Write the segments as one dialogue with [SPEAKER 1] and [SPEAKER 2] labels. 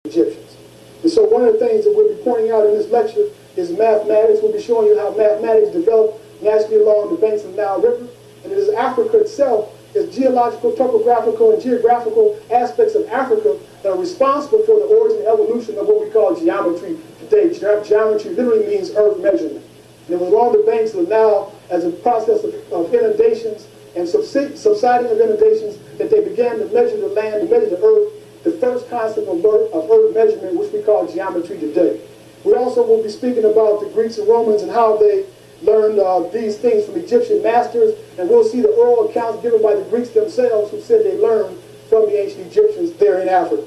[SPEAKER 1] Egyptians. And so one of the things that we'll be pointing out in this lecture is mathematics. We'll be showing you how mathematics developed naturally along the banks of the Nile River. And it is Africa itself, is geological, topographical, and geographical aspects of Africa that are responsible for the origin and evolution of what we call geometry today. Geometry literally means earth measurement. And it was along the banks of the Nile as a process of inundations and subsiding of inundations that they began to measure the land, to measure the earth, the first concept of earth measurement, which we call geometry today. We also will be speaking about the Greeks and Romans and how they learned these things from Egyptian masters, and we'll see the oral accounts given by the Greeks themselves who said they learned from the ancient Egyptians there in Africa.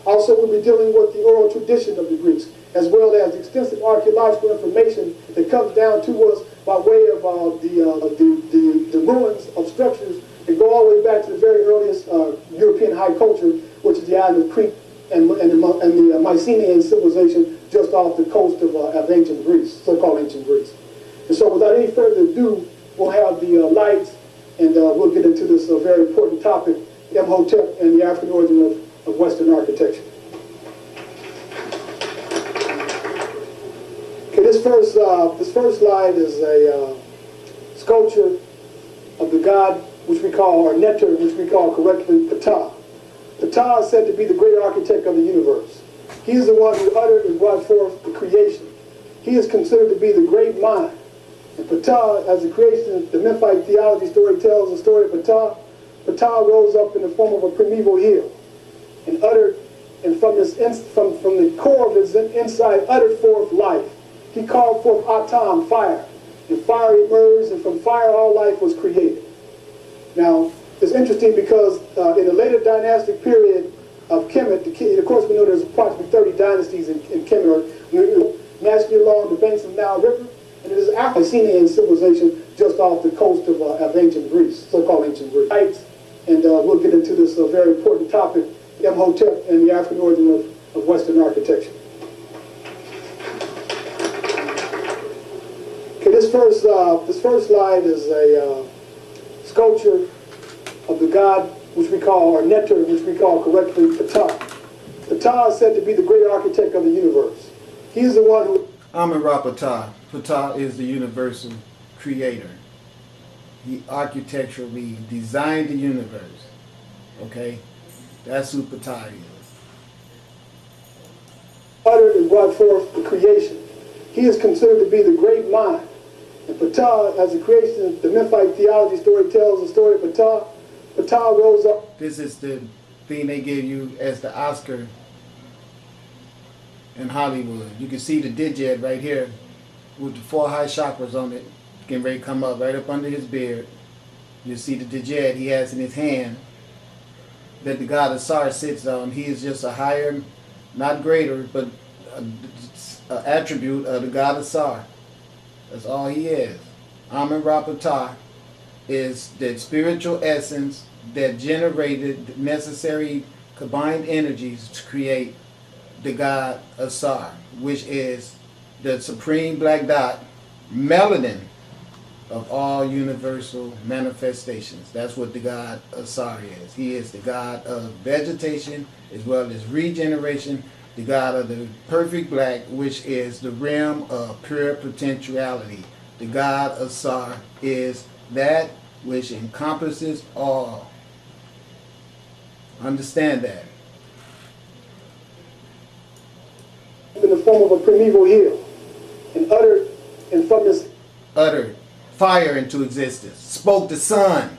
[SPEAKER 1] Also, we'll be dealing with the oral tradition of the Greeks, as well as the extensive archaeological information that comes down to us by way of the ruins of structures that go all the way back to the very earliest European high culture, which is the island of Crete and the Mycenaean civilization just off the coast of ancient Greece, so-called ancient Greece. And so without any further ado, we'll have the lights, and we'll get into this very important topic, Imhotep and the African origin of Western architecture. Okay, this first slide is a sculpture of the god, which we call, or Neter, which we call correctly Ptah. Ptah is said to be the great architect of the universe. He is the one who uttered and brought forth the creation. He is considered to be the great mind. And Ptah, as the creation, the Memphite theology story tells the story of Ptah. Ptah rose up in the form of a primeval hill and uttered, and from the core of his inside, uttered forth life. He called forth Atam, fire, and fire emerged, and from fire all life was created. Now, it's interesting because in the later dynastic period of Kemet, of course we know there's approximately 30 dynasties in Kemet, naturally along the banks of the Nile River, and it is a Mycenaean civilization just off the coast of ancient Greece, so-called ancient Greece. And we'll get into this very important topic, Imhotep and the African origin of Western architecture. Okay, this first slide is a sculpture of the god, which we call, or Neter, which we call correctly Ptah. Ptah is said to be the great architect of the universe. He is the one who...
[SPEAKER 2] Amun-Ra Ptah. Ptah is the universal creator. He architecturally designed the universe. Okay? That's who Ptah is.
[SPEAKER 1] Uttered and brought forth the creation. He is considered to be the great mind. And Ptah, as the creation, the Memphite theology story tells the story of Ptah. Ptah rose up.
[SPEAKER 2] This is the thing they give you as the Oscar in Hollywood. You can see the digit right here with the 4 high chakras on it, getting ready to come up right up under his beard. You see the digit he has in his hand that the god Asar sits on. He is just a higher, not greater, but an attribute of the god Asar. That's all he is. Amun-Ra Ptah is that spiritual essence that generated necessary combined energies to create the god Asar, which is the supreme black dot, melanin of all universal manifestations. That's what the god Asar is. He is the god of vegetation as well as regeneration, the god of the perfect black, which is the realm of pure potentiality. The god Asar is that which encompasses all. Understand that.
[SPEAKER 1] In the form of a primeval hill, and uttered, and from his...
[SPEAKER 2] Uttered fire into existence. Spoke the sun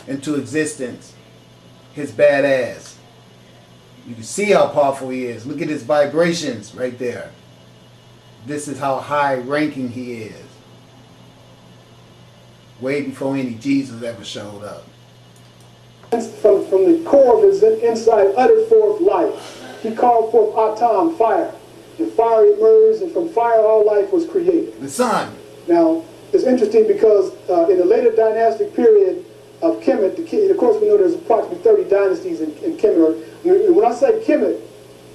[SPEAKER 2] into existence. His badass. You can see how powerful he is. Look at his vibrations right there. This is how high ranking he is. Way before any Jesus ever showed up.
[SPEAKER 1] From the core of his inside, uttered forth life. He called forth Atam, fire. And fire emerged, and from fire all life was created.
[SPEAKER 2] The sun.
[SPEAKER 1] Now, it's interesting because in the later dynastic period of Kemet, of course we know there's approximately 30 dynasties in Kemet. When I say Kemet,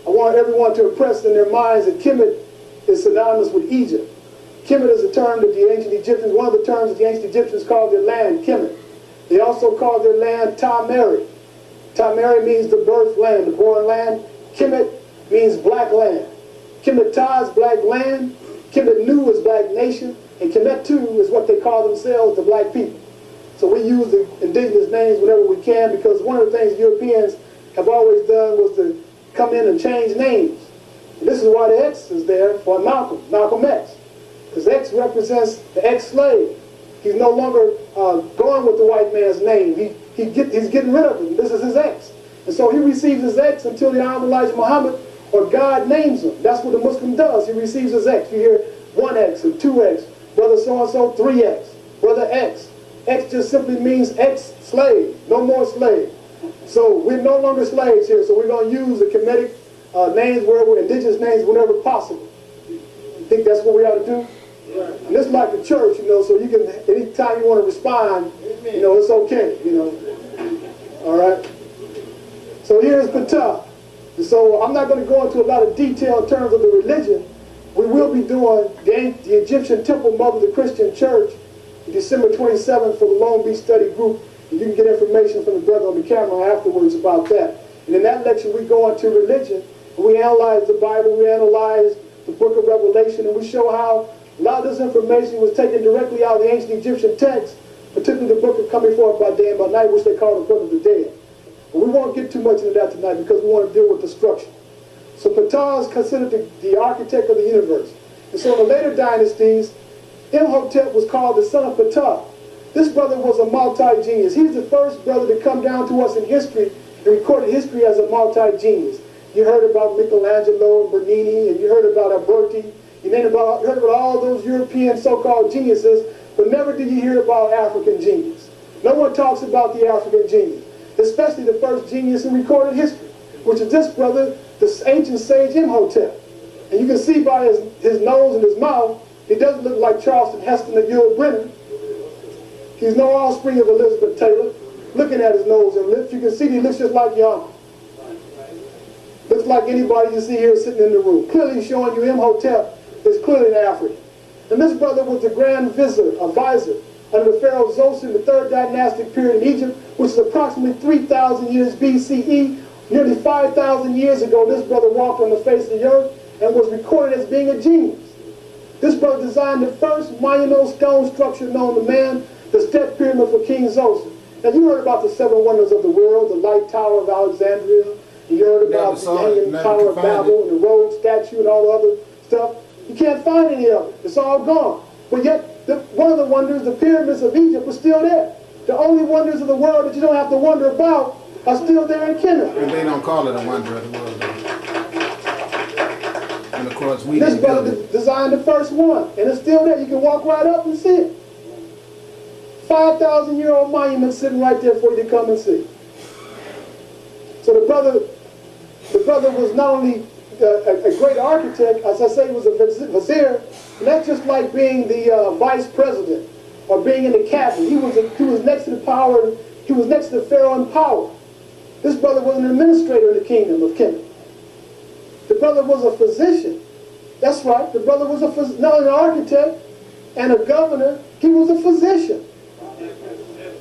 [SPEAKER 1] I want everyone to impress in their minds that Kemet is synonymous with Egypt. Kemet is a term that the ancient Egyptians, one of the terms that the ancient Egyptians called their land, Kemet. They also called their land Ta-Meri. Ta-Meri means the birth land, the born land. Kemet means black land. Kemet Ta is black land. Kemet Nu is black nation. And Kemet Tu is what they call themselves, the black people. So we use the indigenous names whenever we can, because one of the things Europeans have always done was to come in and change names. And this is why the X is there for Malcolm X. Because X represents the ex-slave. He's no longer going with the white man's name. He's getting rid of it. This is his X. And so he receives his X until the Honorable Elijah Muhammad or God names him. That's what the Muslim does. He receives his X. You hear 1X and 2X. Brother so-and-so, 3X. Brother X. X just simply means ex-slave. No more slave. So we're no longer slaves here. So we're going to use the Kemetic names, wherever, indigenous names, whenever possible. You think that's what we ought to do? And this is like the church, you know, so you can, anytime you want to respond, you know, it's okay, you know. All right? So here's Ptah. So I'm not going to go into a lot of detail in terms of the religion. We will be doing the Egyptian Temple Mother of the Christian Church December 27th for the Long Beach Study Group. And you can get information from the brother on the camera afterwards about that. And in that lecture, we go into religion. And we analyze the Bible. We analyze the book of Revelation. And we show how a lot of this information was taken directly out of the ancient Egyptian text, particularly the book of Coming Forth by Day and by Night, which they call the Book of the Dead. But we won't get too much into that tonight because we want to deal with the structure. So Ptah is considered the architect of the universe. And so in the later dynasties, Imhotep was called the son of Ptah. This brother was a multi-genius. He's the first brother to come down to us in history and recorded history as a multi-genius. You heard about Michelangelo and Bernini, and you heard about Alberti. You heard about all those European so-called geniuses, but never did you hear about African genius. No one talks about the African genius, especially the first genius in recorded history, which is this brother, the ancient sage Imhotep. And you can see by his nose and his mouth, he doesn't look like Charleston Heston or Yul Brynner. He's no offspring of Elizabeth Taylor. Looking at his nose and lips, you can see he looks just like your uncle. Looks like anybody you see here sitting in the room. Clearly showing you Imhotep is clearly an African. And this brother was the grand advisor under the Pharaoh Zoser in the third dynastic period in Egypt, which is approximately 3,000 years BCE. Nearly 5,000 years ago, this brother walked on the face of the earth and was recorded as being a genius. This brother designed the first monumental stone structure known to man, the Step Pyramid for King Zoser. Now you heard about the seven wonders of the world, the Light Tower of Alexandria. You heard about the Hanging Tower of Babel and the Rhodes statue and all the other stuff. You can't find any of it. It's all gone. But yet, one of the wonders, the pyramids of Egypt, are still there. The only wonders of the world that you don't have to wonder about are still there in Kemet.
[SPEAKER 2] And they don't call it a wonder of the world, though. And of course,
[SPEAKER 1] this brother designed the first one, and it's still there. You can walk right up and see it. 5,000-year-old monument sitting right there for you to come and see. So the brother was not only a great architect, as I say, he was a vizier, and that's just like being the vice president or being in the cabinet. He was next to the power. He was next to the pharaoh in power. This brother was an administrator in the kingdom of Kemet. The brother was a physician. That's right. The brother was not an architect and a governor. He was a physician.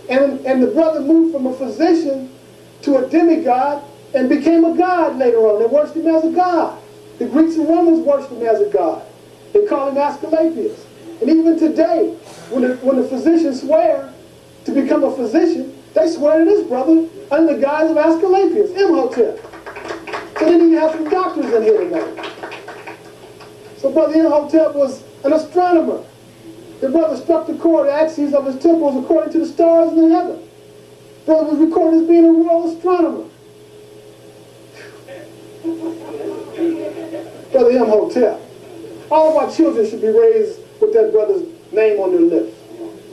[SPEAKER 1] And the brother moved from a physician to a demigod and became a god later on. They worshipped him as a god. The Greeks and Romans worshipped him as a god. They call him Asclepius. And even today, when the physicians swear to become a physician, they swear to this brother under the guise of Asclepius, Imhotep. So they need to have some doctors in here tonight. So Brother Imhotep was an astronomer. The brother struck the chord axes of his temples according to the stars in the heaven. Brother was recorded as being a world astronomer. Brother Imhotep. All of our children should be raised with that brother's name on their lips.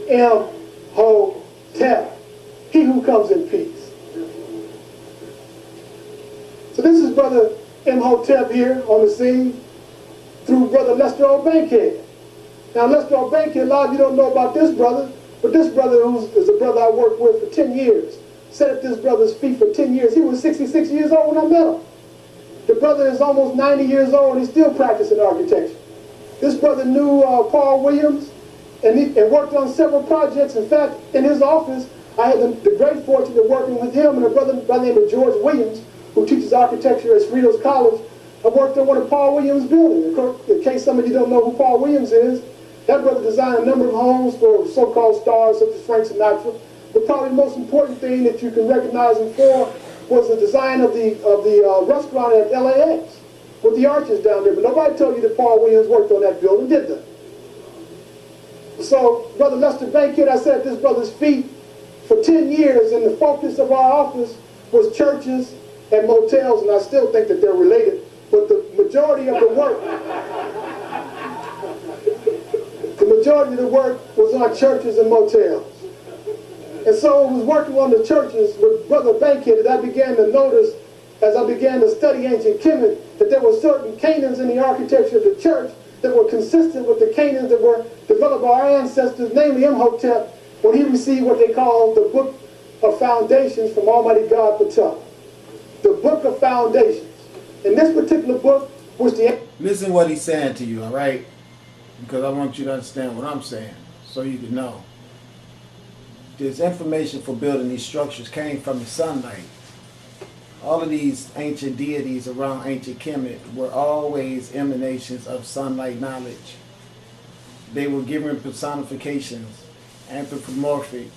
[SPEAKER 1] Imhotep. He who comes in peace. So this is Brother Imhotep here on the scene through Brother Lester O. Bankhead. Now Lester O. Bankhead, a lot of you don't know about this brother, but this brother is a brother I worked with for 10 years. Sat at this brother's feet for 10 years. He was 66 years old when I met him. The brother is almost 90 years old and he's still practicing architecture. This brother knew Paul Williams and worked on several projects. In fact, in his office, I had the great fortune of working with him and a brother by the name of George Williams, who teaches architecture at Cerritos College. I worked on one of Paul Williams' buildings. In case some of you don't know who Paul Williams is, that brother designed a number of homes for so-called stars such as Frank Sinatra. But probably the most important thing that you can recognize him for was the design of the restaurant at LAX with the arches down there. But nobody told you that Paul Williams worked on that building, did they? So, Brother Lester Bankhead, I sat at this brother's feet for 10 years, and the focus of our office was churches and motels, and I still think that they're related. But the majority of the work was on churches and motels. And so I was working on the churches with Brother Bankhead that I began to notice, as I began to study ancient Kemet, that there were certain canons in the architecture of the church that were consistent with the canons that were developed by our ancestors, namely Imhotep, when he received what they call the Book of Foundations from Almighty God Ptah. The Book of Foundations. In this particular book, which the...
[SPEAKER 2] Listen what he's saying to you, all right? Because I want you to understand what I'm saying, so you can know. This information for building these structures came from the sunlight. All of these ancient deities around ancient Kemet were always emanations of sunlight knowledge. They were given personifications, anthropomorphic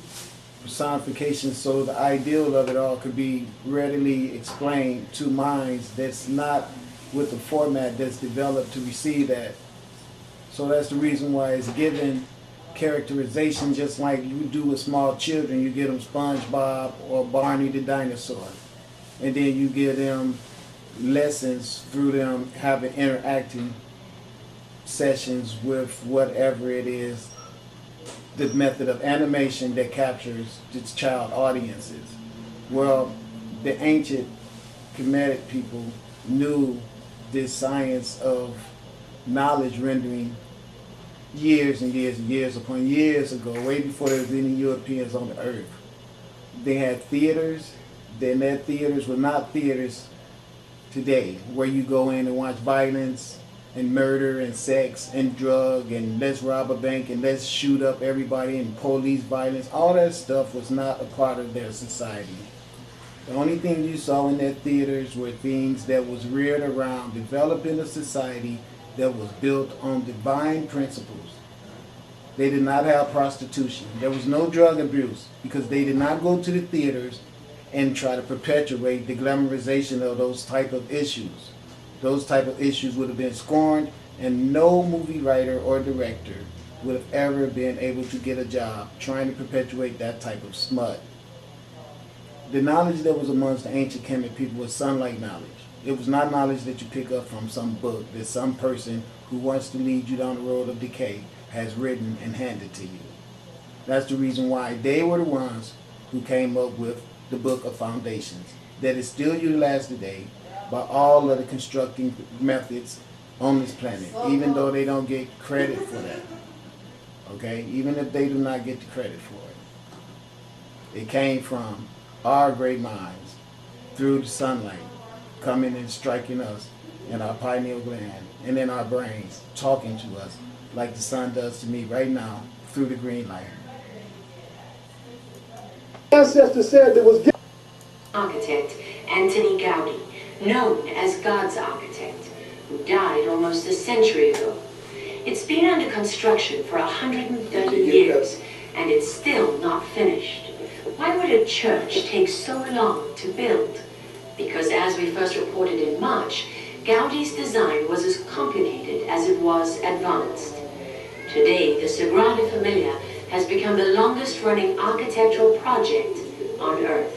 [SPEAKER 2] personifications, so the ideal of it all could be readily explained to minds that's not with the format that's developed to receive that. So that's the reason why it's given characterization just like you do with small children. You get them SpongeBob or Barney the dinosaur. And then you give them lessons through them having interacting sessions with whatever it is, the method of animation that captures its child audiences. Well, the ancient Kemetic people knew this science of knowledge rendering years and years and years upon years ago, way before there was any Europeans on the earth. They had theaters. Then their theaters were not theaters today, where you go in and watch violence and murder and sex and drug and let's rob a bank and let's shoot up everybody and police violence. All that stuff was not a part of their society. The only thing you saw in their theaters were things that was reared around developing a society that was built on divine principles. They did not have prostitution. There was no drug abuse because they did not go to the theaters and try to perpetuate the glamorization of those type of issues. Those type of issues would have been scorned, and no movie writer or director would have ever been able to get a job trying to perpetuate that type of smut. The knowledge that was amongst the ancient Kemet people was sunlight knowledge. It was not knowledge that you pick up from some book that some person who wants to lead you down the road of decay has written and handed to you. That's the reason why they were the ones who came up with the Book of Foundations that is still utilized today by all of the constructing methods on this planet, even though they don't get credit for that. Okay? Even if they do not get the credit for it. It came from our great minds through the sunlight coming and striking us in our pineal gland and in our brains, talking to us like the sun does to me right now through the green light.
[SPEAKER 1] Ancestor said there was
[SPEAKER 3] architect Antoni Gaudi, known as God's architect, who died almost a century ago. It's been under construction for 130 years, and it's still not finished. Why would a church take so long to build? Because as we first reported in March, Gaudi's design was as complicated as it was advanced. Today, the Sagrada Familia has become the longest-running architectural project on Earth.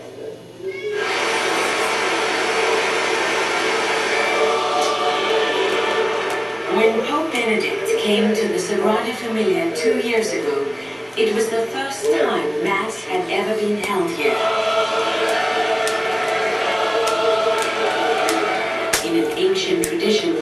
[SPEAKER 3] When Pope Benedict came to the Sagrada Familia 2 years ago, it was the first time Mass had ever been held here. In an ancient tradition